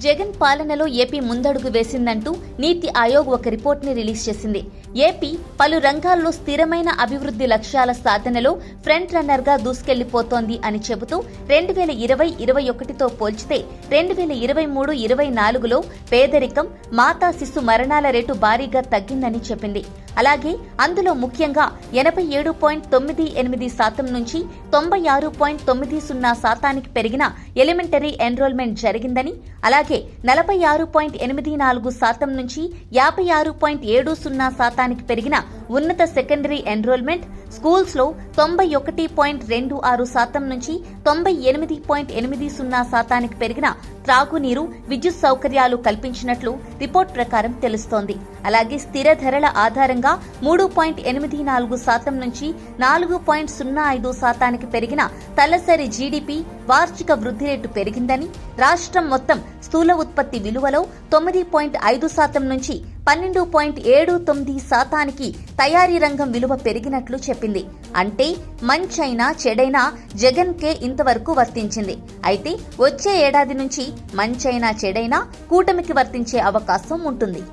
జగన్ పాలనలో ఏపీ ముందడుగు వేసిందంటూ నీతి ఆయోగ్ ఒక రిపోర్ట్ ని రిలీజ్ చేసింది. ఏపీ పలు రంగాల్లో స్థిరమైన అభివృద్ధి లక్ష్యాల సాధనలో ఫ్రంట్ రన్నర్ గా దూసుకెళ్లిపోతోంది అని చెబుతూ 2020-21తో పోల్చితే 2023-24లో పేదరికం, మాతా శిశు మరణాల రేటు భారీగా తగ్గిందని చెప్పింది. అలాగే అందులో ముఖ్యంగా 87.98% నుంచి 96.90% పెరిగిన ఎలిమెంటరీ ఎన్రోల్మెంట్ జరిగిందని, అలాగే 46.84% నుంచి 56.70% పెరిగిన ఉన్నత సెకండరీ ఎన్రోల్మెంట్, స్కూల్స్ లో 91.26% నుంచి 98.80% పెరిగిన త్రాగునీరు, విద్యుత్ సౌకర్యాలు కల్పించినట్లు రిపోర్ట్ ప్రకారం తెలుస్తోంది. అలాగే స్థిర ధరల ఆధారంగా 3.84% నుంచి 4.05% పెరిగిన తలసరి జీడీపీ వార్షిక వృద్ధి రేటు పెరిగిందని, రాష్ట్రం మొత్తం స్థూల ఉత్పత్తి విలువలో 9.5% నుంచి 12.79% తయారీ రంగం విలువ పెరిగినట్లు చెప్పింది. అంటే మంచైనా చెడైనా జగన్ కే ఇంతవరకు వర్తించింది. అయితే వచ్చే ఏడాది నుంచి మంచైనా చెడైనా కూటమికి వర్తించే అవకాశం ఉంటుంది.